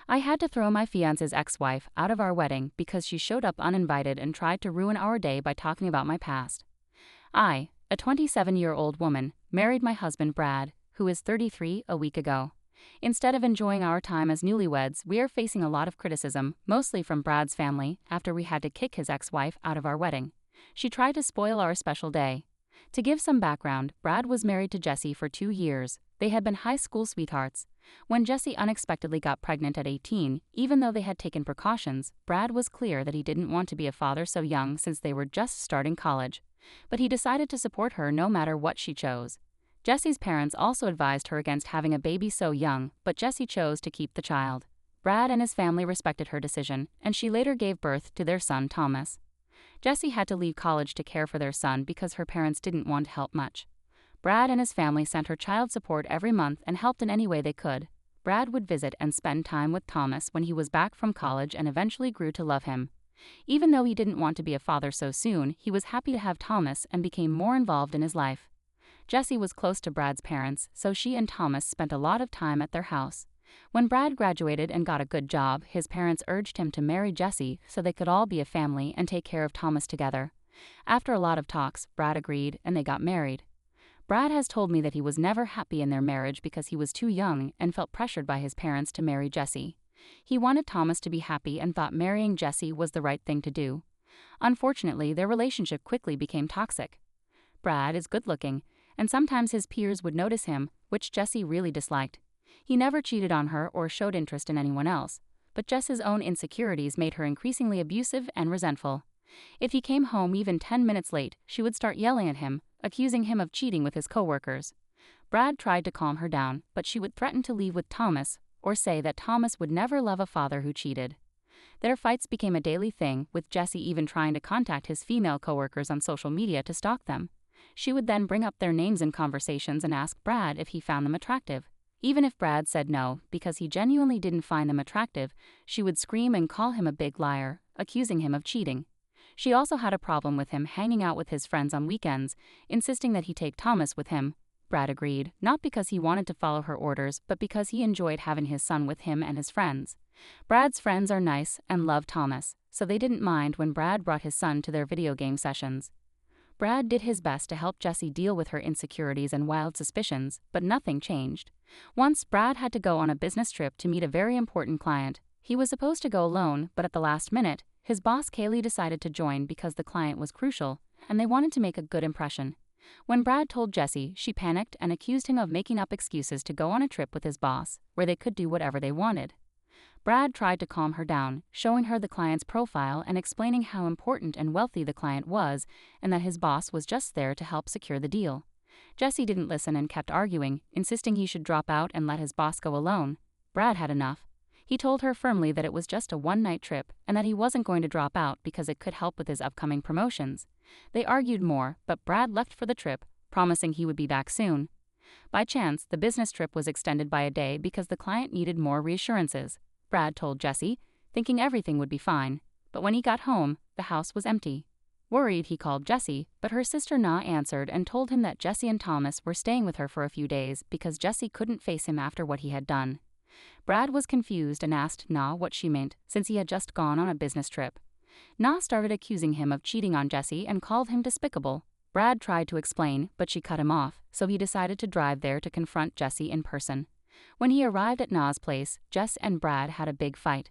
I had to throw my fiancé's ex-wife out of our wedding because she showed up uninvited and tried to ruin our day by talking about my past. I, a 27-year-old woman, married my husband Brad, who is 33, a week ago. Instead of enjoying our time as newlyweds, we are facing a lot of criticism, mostly from Brad's family, after we had to kick his ex-wife out of our wedding. She tried to spoil our special day. To give some background, Brad was married to Jessie for 2 years. They had been high school sweethearts. When Jessie unexpectedly got pregnant at 18, even though they had taken precautions, Brad was clear that he didn't want to be a father so young since they were just starting college. But he decided to support her no matter what she chose. Jessie's parents also advised her against having a baby so young, but Jessie chose to keep the child. Brad and his family respected her decision, and she later gave birth to their son Thomas. Jessie had to leave college to care for their son because her parents didn't want to help much. Brad and his family sent her child support every month and helped in any way they could. Brad would visit and spend time with Thomas when he was back from college and eventually grew to love him. Even though he didn't want to be a father so soon, he was happy to have Thomas and became more involved in his life. Jessie was close to Brad's parents, so she and Thomas spent a lot of time at their house. When Brad graduated and got a good job, his parents urged him to marry Jessie so they could all be a family and take care of Thomas together. After a lot of talks, Brad agreed and they got married. Brad has told me that he was never happy in their marriage because he was too young and felt pressured by his parents to marry Jessie. He wanted Thomas to be happy and thought marrying Jessie was the right thing to do. Unfortunately, their relationship quickly became toxic. Brad is good-looking, and sometimes his peers would notice him, which Jessie really disliked. He never cheated on her or showed interest in anyone else, but Jess's own insecurities made her increasingly abusive and resentful. If he came home even 10 minutes late, she would start yelling at him, accusing him of cheating with his coworkers. Brad tried to calm her down, but she would threaten to leave with Thomas or say that Thomas would never love a father who cheated. Their fights became a daily thing, with Jessie even trying to contact his female coworkers on social media to stalk them. She would then bring up their names in conversations and ask Brad if he found them attractive. Even if Brad said no, because he genuinely didn't find them attractive, she would scream and call him a big liar, accusing him of cheating. She also had a problem with him hanging out with his friends on weekends, insisting that he take Thomas with him. Brad agreed, not because he wanted to follow her orders, but because he enjoyed having his son with him and his friends. Brad's friends are nice and love Thomas, so they didn't mind when Brad brought his son to their video game sessions. Brad did his best to help Jessie deal with her insecurities and wild suspicions, but nothing changed. Once, Brad had to go on a business trip to meet a very important client. He was supposed to go alone, but at the last minute, his boss Kaylee decided to join because the client was crucial, and they wanted to make a good impression. When Brad told Jessie, she panicked and accused him of making up excuses to go on a trip with his boss, where they could do whatever they wanted. Brad tried to calm her down, showing her the client's profile and explaining how important and wealthy the client was and that his boss was just there to help secure the deal. Jessie didn't listen and kept arguing, insisting he should drop out and let his boss go alone. Brad had enough. He told her firmly that it was just a one-night trip and that he wasn't going to drop out because it could help with his upcoming promotions. They argued more, but Brad left for the trip, promising he would be back soon. By chance, the business trip was extended by a day because the client needed more reassurances. Brad told Jessie, thinking everything would be fine, but when he got home, the house was empty. Worried, he called Jessie, but her sister Na answered and told him that Jessie and Thomas were staying with her for a few days because Jessie couldn't face him after what he had done. Brad was confused and asked Na what she meant, since he had just gone on a business trip. Na started accusing him of cheating on Jessie and called him despicable. Brad tried to explain, but she cut him off, so he decided to drive there to confront Jessie in person. When he arrived at Na's place, Jess and Brad had a big fight.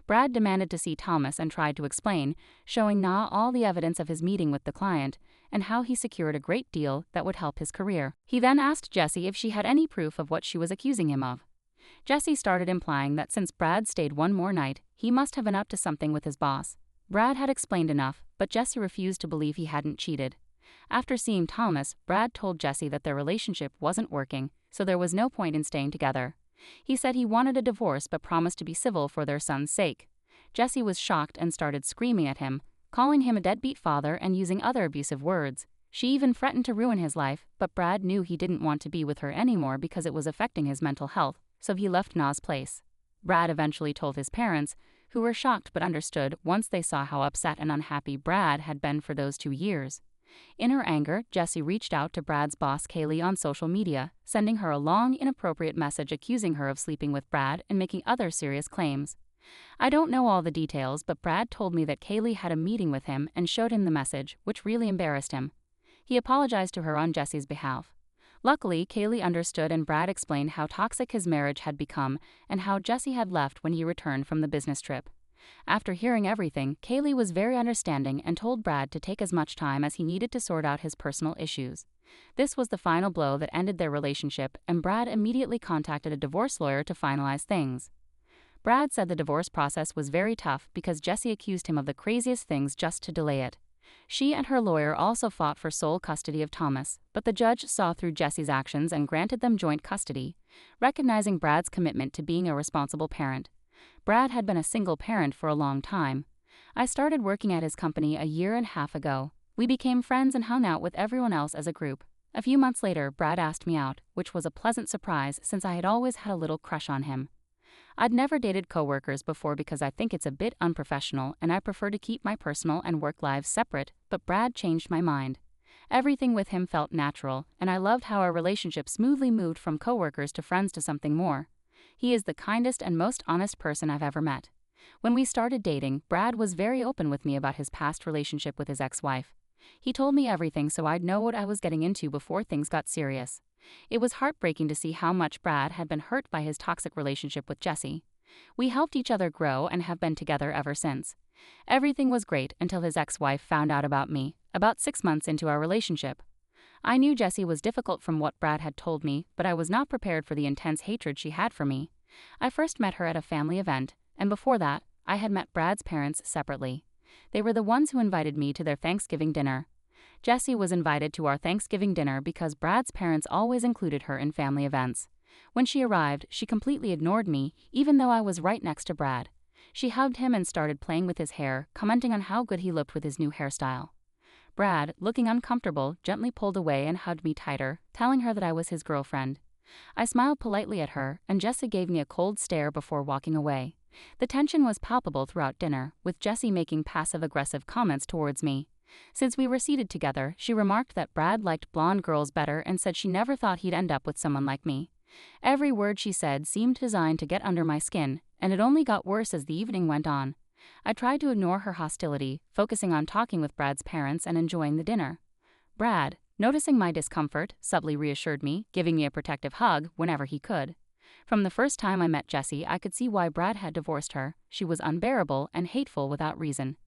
Brad demanded to see Thomas and tried to explain, showing Na all the evidence of his meeting with the client and how he secured a great deal that would help his career. He then asked Jessie if she had any proof of what she was accusing him of. Jessie started implying that since Brad stayed one more night, he must have been up to something with his boss. Brad had explained enough, but Jessie refused to believe he hadn't cheated. After seeing Thomas, Brad told Jessie that their relationship wasn't working, so there was no point in staying together. He said he wanted a divorce but promised to be civil for their son's sake. Jessie was shocked and started screaming at him, calling him a deadbeat father and using other abusive words. She even threatened to ruin his life, but Brad knew he didn't want to be with her anymore because it was affecting his mental health, so he left Na's place. Brad eventually told his parents, who were shocked but understood once they saw how upset and unhappy Brad had been for those 2 years. In her anger, Jessie reached out to Brad's boss Kaylee on social media, sending her a long, inappropriate message accusing her of sleeping with Brad and making other serious claims. I don't know all the details, but Brad told me that Kaylee had a meeting with him and showed him the message, which really embarrassed him. He apologized to her on Jessie's behalf. Luckily, Kaylee understood and Brad explained how toxic his marriage had become and how Jessie had left when he returned from the business trip. After hearing everything, Kaylee was very understanding and told Brad to take as much time as he needed to sort out his personal issues. This was the final blow that ended their relationship, and Brad immediately contacted a divorce lawyer to finalize things. Brad said the divorce process was very tough because Jessie accused him of the craziest things just to delay it. She and her lawyer also fought for sole custody of Thomas, but the judge saw through Jessie's actions and granted them joint custody, recognizing Brad's commitment to being a responsible parent. Brad had been a single parent for a long time. I started working at his company a year and a half ago. We became friends and hung out with everyone else as a group. A few months later, Brad asked me out, which was a pleasant surprise since I had always had a little crush on him. I'd never dated coworkers before because I think it's a bit unprofessional and I prefer to keep my personal and work lives separate, but Brad changed my mind. Everything with him felt natural, and I loved how our relationship smoothly moved from coworkers to friends to something more. He is the kindest and most honest person I've ever met. When we started dating, Brad was very open with me about his past relationship with his ex-wife. He told me everything so I'd know what I was getting into before things got serious. It was heartbreaking to see how much Brad had been hurt by his toxic relationship with Jessie. We helped each other grow and have been together ever since. Everything was great until his ex-wife found out about me, about 6 months into our relationship. I knew Jessie was difficult from what Brad had told me, but I was not prepared for the intense hatred she had for me. I first met her at a family event, and before that, I had met Brad's parents separately. They were the ones who invited me to their Thanksgiving dinner. Jessie was invited to our Thanksgiving dinner because Brad's parents always included her in family events. When she arrived, she completely ignored me, even though I was right next to Brad. She hugged him and started playing with his hair, commenting on how good he looked with his new hairstyle. Brad, looking uncomfortable, gently pulled away and hugged me tighter, telling her that I was his girlfriend. I smiled politely at her, and Jessie gave me a cold stare before walking away. The tension was palpable throughout dinner, with Jessie making passive-aggressive comments towards me. Since we were seated together, she remarked that Brad liked blonde girls better and said she never thought he'd end up with someone like me. Every word she said seemed designed to get under my skin, and it only got worse as the evening went on. I tried to ignore her hostility, focusing on talking with Brad's parents and enjoying the dinner. Brad, noticing my discomfort, subtly reassured me, giving me a protective hug whenever he could. From the first time I met Jessie, I could see why Brad had divorced her. She was unbearable and hateful without reason.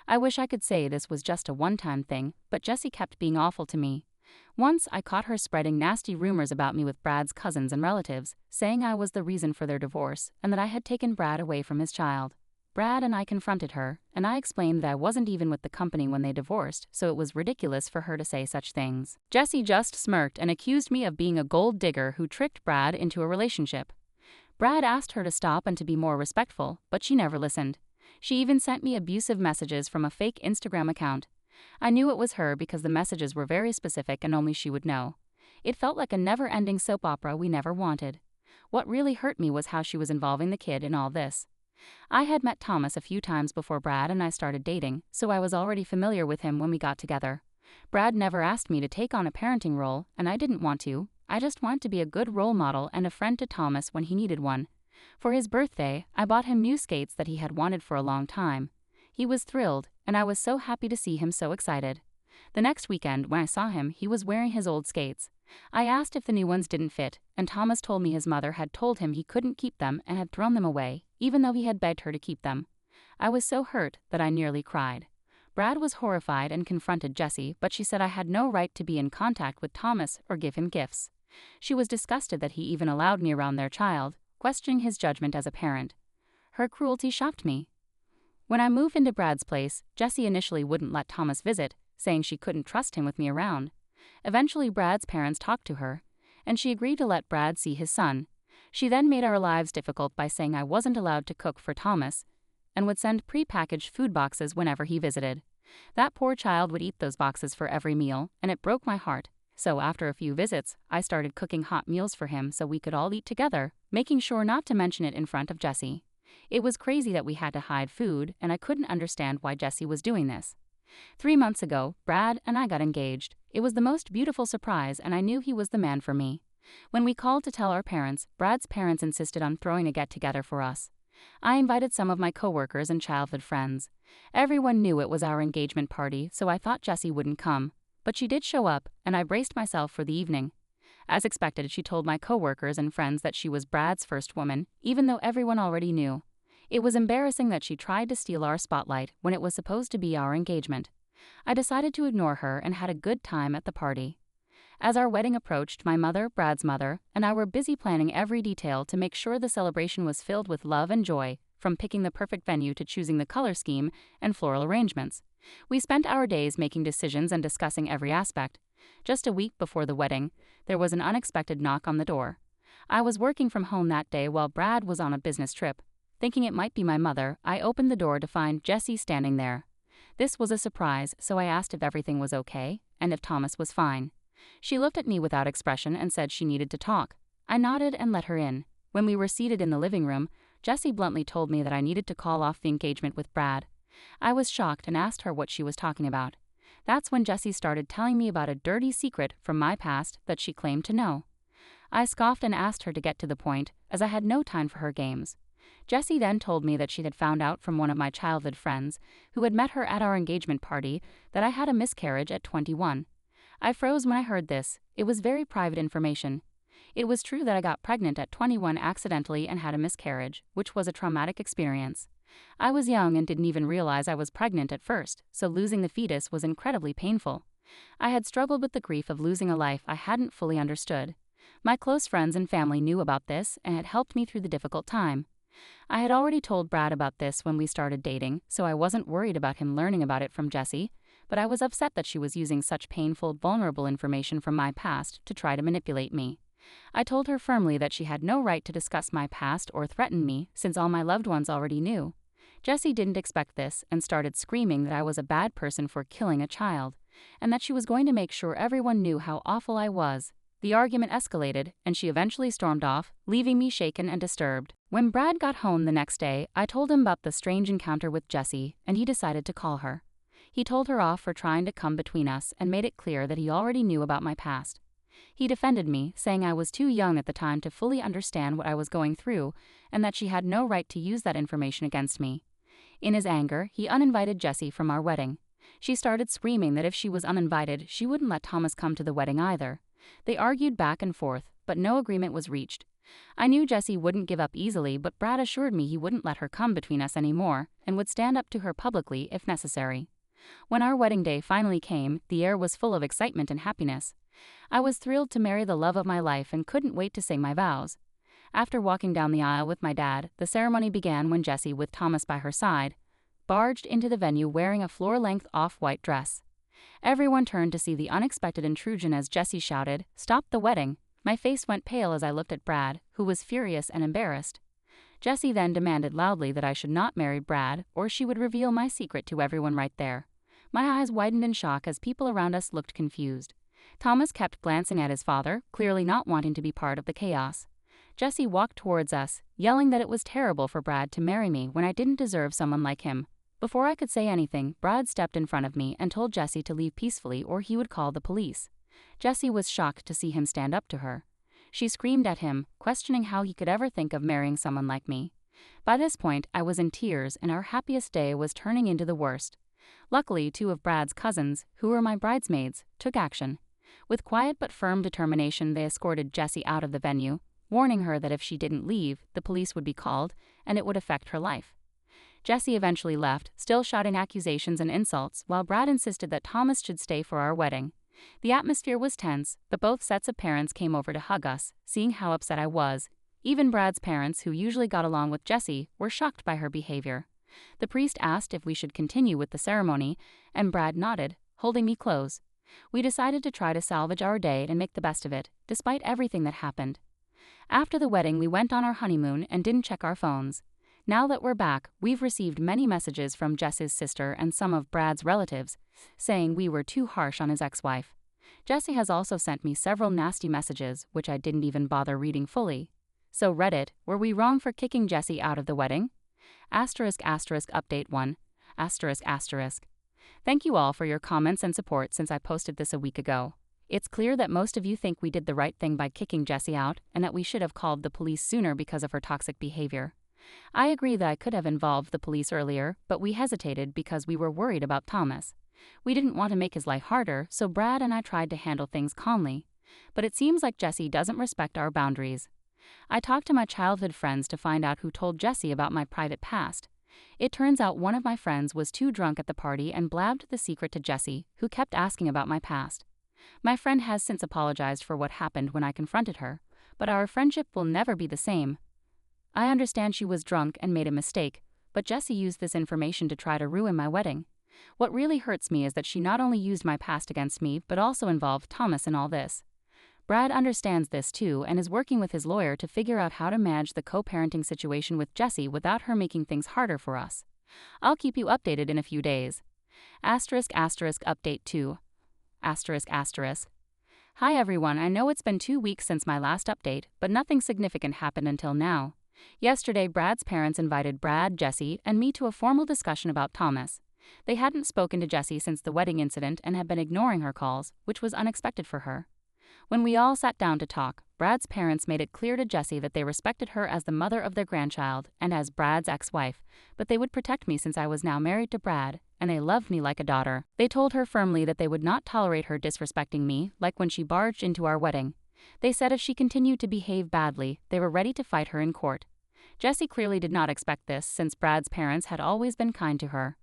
I wish I could say this was just a one-time thing, but Jessie kept being awful to me. Once, I caught her spreading nasty rumors about me with Brad's cousins and relatives, saying I was the reason for their divorce and that I had taken Brad away from his child. Brad and I confronted her, and I explained that I wasn't even with the company when they divorced, so it was ridiculous for her to say such things. Jessie just smirked and accused me of being a gold digger who tricked Brad into a relationship. Brad asked her to stop and to be more respectful, but she never listened. She even sent me abusive messages from a fake Instagram account. I knew it was her because the messages were very specific and only she would know. It felt like a never-ending soap opera we never wanted. What really hurt me was how she was involving the kid in all this. I had met Thomas a few times before Brad and I started dating, so I was already familiar with him when we got together. Brad never asked me to take on a parenting role, and I didn't want to. I just wanted to be a good role model and a friend to Thomas when he needed one. For his birthday, I bought him new skates that he had wanted for a long time. He was thrilled, and I was so happy to see him so excited. The next weekend, when I saw him, he was wearing his old skates. I asked if the new ones didn't fit, and Thomas told me his mother had told him he couldn't keep them and had thrown them away, even though he had begged her to keep them. I was so hurt that I nearly cried. Brad was horrified and confronted Jessie, but she said I had no right to be in contact with Thomas or give him gifts. She was disgusted that he even allowed me around their child, questioning his judgment as a parent. Her cruelty shocked me. When I moved into Brad's place, Jessie initially wouldn't let Thomas visit, saying she couldn't trust him with me around. Eventually, Brad's parents talked to her, and she agreed to let Brad see his son. She then made our lives difficult by saying I wasn't allowed to cook for Thomas and would send pre-packaged food boxes whenever he visited. That poor child would eat those boxes for every meal, and it broke my heart. So after a few visits, I started cooking hot meals for him so we could all eat together, making sure not to mention it in front of Jessie. It was crazy that we had to hide food, and I couldn't understand why Jessie was doing this. 3 months ago, Brad and I got engaged. It was the most beautiful surprise, and I knew he was the man for me. When we called to tell our parents, Brad's parents insisted on throwing a get-together for us. I invited some of my coworkers and childhood friends. Everyone knew it was our engagement party, so I thought Jessie wouldn't come. But she did show up, and I braced myself for the evening. As expected, she told my coworkers and friends that she was Brad's first woman, even though everyone already knew. It was embarrassing that she tried to steal our spotlight when it was supposed to be our engagement. I decided to ignore her and had a good time at the party. As our wedding approached, my mother, Brad's mother, and I were busy planning every detail to make sure the celebration was filled with love and joy, from picking the perfect venue to choosing the color scheme and floral arrangements. We spent our days making decisions and discussing every aspect. Just a week before the wedding, there was an unexpected knock on the door. I was working from home that day while Brad was on a business trip. Thinking it might be my mother, I opened the door to find Jessie standing there. This was a surprise, so I asked if everything was okay and if Thomas was fine. She looked at me without expression and said she needed to talk. I nodded and let her in. When we were seated in the living room, Jessie bluntly told me that I needed to call off the engagement with Brad. I was shocked and asked her what she was talking about. That's when Jessie started telling me about a dirty secret from my past that she claimed to know. I scoffed and asked her to get to the point, as I had no time for her games. Jessie then told me that she had found out from one of my childhood friends, who had met her at our engagement party, that I had a miscarriage at 21. I froze when I heard this. It was very private information. It was true that I got pregnant at 21 accidentally and had a miscarriage, which was a traumatic experience. I was young and didn't even realize I was pregnant at first, so losing the fetus was incredibly painful. I had struggled with the grief of losing a life I hadn't fully understood. My close friends and family knew about this and had helped me through the difficult time. I had already told Brad about this when we started dating, so I wasn't worried about him learning about it from Jessie, but I was upset that she was using such painful, vulnerable information from my past to try to manipulate me. I told her firmly that she had no right to discuss my past or threaten me, since all my loved ones already knew. Jessie didn't expect this and started screaming that I was a bad person for killing a child, and that she was going to make sure everyone knew how awful I was. The argument escalated, and she eventually stormed off, leaving me shaken and disturbed. When Brad got home the next day, I told him about the strange encounter with Jessie, and he decided to call her. He told her off for trying to come between us and made it clear that he already knew about my past. He defended me, saying I was too young at the time to fully understand what I was going through, and that she had no right to use that information against me. In his anger, he uninvited Jessie from our wedding. She started screaming that if she was uninvited, she wouldn't let Thomas come to the wedding either. They argued back and forth, but no agreement was reached. I knew Jessie wouldn't give up easily, but Brad assured me he wouldn't let her come between us anymore and would stand up to her publicly if necessary. When our wedding day finally came, the air was full of excitement and happiness. I was thrilled to marry the love of my life and couldn't wait to say my vows. After walking down the aisle with my dad, the ceremony began when Jessie, with Thomas by her side, barged into the venue wearing a floor-length off-white dress. Everyone turned to see the unexpected intrusion as Jessie shouted, "Stop the wedding!" My face went pale as I looked at Brad, who was furious and embarrassed. Jessie then demanded loudly that I should not marry Brad, or she would reveal my secret to everyone right there. My eyes widened in shock as people around us looked confused. Thomas kept glancing at his father, clearly not wanting to be part of the chaos. Jessie walked towards us, yelling that it was terrible for Brad to marry me when I didn't deserve someone like him. Before I could say anything, Brad stepped in front of me and told Jessie to leave peacefully or he would call the police. Jessie was shocked to see him stand up to her. She screamed at him, questioning how he could ever think of marrying someone like me. By this point, I was in tears and our happiest day was turning into the worst. Luckily, 2 of Brad's cousins, who were my bridesmaids, took action. With quiet but firm determination, they escorted Jessie out of the venue, warning her that if she didn't leave, the police would be called and it would affect her life. Jessie eventually left, still shouting accusations and insults, while Brad insisted that Thomas should stay for our wedding. The atmosphere was tense, but both sets of parents came over to hug us, seeing how upset I was. Even Brad's parents, who usually got along with Jessie, were shocked by her behavior. The priest asked if we should continue with the ceremony, and Brad nodded, holding me close. We decided to try to salvage our day and make the best of it, despite everything that happened. After the wedding, we went on our honeymoon and didn't check our phones. Now that we're back, we've received many messages from Jess's sister and some of Brad's relatives, saying we were too harsh on his ex-wife. Jessie has also sent me several nasty messages, which I didn't even bother reading fully. So Reddit, were we wrong for kicking Jessie out of the wedding? ***update 1***. Thank you all for your comments and support since I posted this a week ago. It's clear that most of you think we did the right thing by kicking Jessie out and that we should have called the police sooner because of her toxic behavior. I agree that I could have involved the police earlier, but we hesitated because we were worried about Thomas. We didn't want to make his life harder, so Brad and I tried to handle things calmly. But it seems like Jessie doesn't respect our boundaries. I talked to my childhood friends to find out who told Jessie about my private past. It turns out one of my friends was too drunk at the party and blabbed the secret to Jessie, who kept asking about my past. My friend has since apologized for what happened when I confronted her, but our friendship will never be the same. I understand she was drunk and made a mistake, but Jessie used this information to try to ruin my wedding. What really hurts me is that she not only used my past against me but also involved Thomas in all this. Brad understands this too and is working with his lawyer to figure out how to manage the co-parenting situation with Jessie without her making things harder for us. I'll keep you updated in a few days. Update 2. Hi everyone, I know it's been 2 weeks since my last update, but nothing significant happened until now. Yesterday, Brad's parents invited Brad, Jessie, and me to a formal discussion about Thomas. They hadn't spoken to Jessie since the wedding incident and had been ignoring her calls, which was unexpected for her. When we all sat down to talk, Brad's parents made it clear to Jessie that they respected her as the mother of their grandchild and as Brad's ex-wife, but they would protect me since I was now married to Brad, and they loved me like a daughter. They told her firmly that they would not tolerate her disrespecting me, like when she barged into our wedding. They said if she continued to behave badly, they were ready to fight her in court. Jessie clearly did not expect this since Brad's parents had always been kind to her.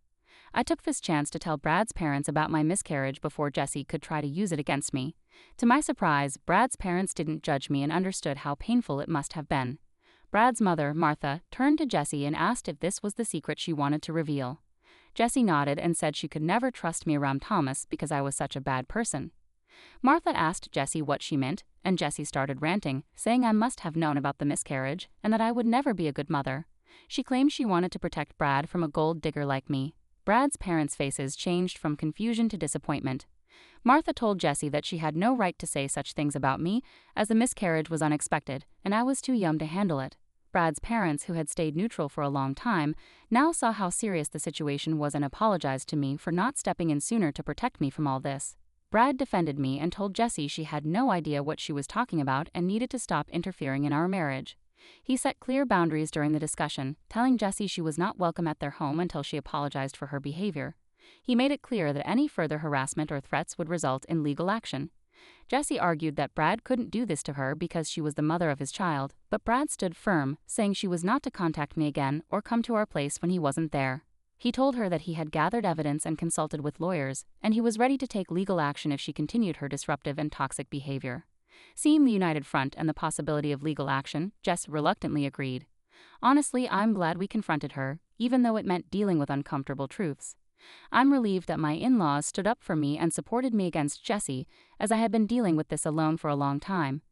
I took this chance to tell Brad's parents about my miscarriage before Jessie could try to use it against me. To my surprise, Brad's parents didn't judge me and understood how painful it must have been. Brad's mother, Martha, turned to Jessie and asked if this was the secret she wanted to reveal. Jessie nodded and said she could never trust me around Thomas because I was such a bad person. Martha asked Jessie what she meant, and Jessie started ranting, saying I must have known about the miscarriage and that I would never be a good mother. She claimed she wanted to protect Brad from a gold digger like me. Brad's parents' faces changed from confusion to disappointment. Martha told Jessie that she had no right to say such things about me, as the miscarriage was unexpected, and I was too young to handle it. Brad's parents, who had stayed neutral for a long time, now saw how serious the situation was and apologized to me for not stepping in sooner to protect me from all this. Brad defended me and told Jessie she had no idea what she was talking about and needed to stop interfering in our marriage. He set clear boundaries during the discussion, telling Jessie she was not welcome at their home until she apologized for her behavior. He made it clear that any further harassment or threats would result in legal action. Jessie argued that Brad couldn't do this to her because she was the mother of his child, but Brad stood firm, saying she was not to contact me again or come to our place when he wasn't there. He told her that he had gathered evidence and consulted with lawyers, and he was ready to take legal action if she continued her disruptive and toxic behavior. Seeing the united front and the possibility of legal action, Jess reluctantly agreed. Honestly, I'm glad we confronted her, even though it meant dealing with uncomfortable truths. I'm relieved that my in-laws stood up for me and supported me against Jessie, as I had been dealing with this alone for a long time.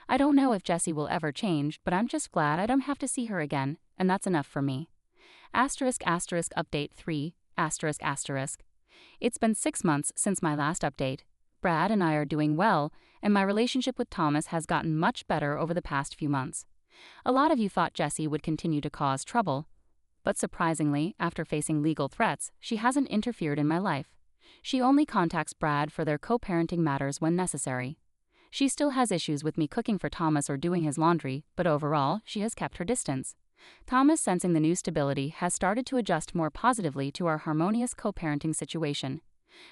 I don't know if Jessie will ever change, but I'm just glad I don't have to see her again, and that's enough for me. Update 3. It's been 6 months since my last update. Brad and I are doing well, and my relationship with Thomas has gotten much better over the past few months. A lot of you thought Jessie would continue to cause trouble, but surprisingly, after facing legal threats, she hasn't interfered in my life. She only contacts Brad for their co-parenting matters when necessary. She still has issues with me cooking for Thomas or doing his laundry, but overall, she has kept her distance. Thomas, sensing the new stability, has started to adjust more positively to our harmonious co-parenting situation.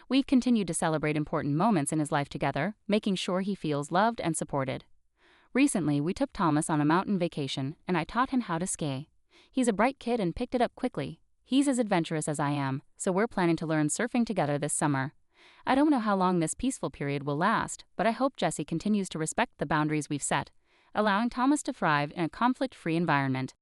We've continued to celebrate important moments in his life together, making sure he feels loved and supported. Recently, we took Thomas on a mountain vacation, and I taught him how to ski. He's a bright kid and picked it up quickly. He's as adventurous as I am, so we're planning to learn surfing together this summer. I don't know how long this peaceful period will last, but I hope Jessie continues to respect the boundaries we've set, allowing Thomas to thrive in a conflict-free environment.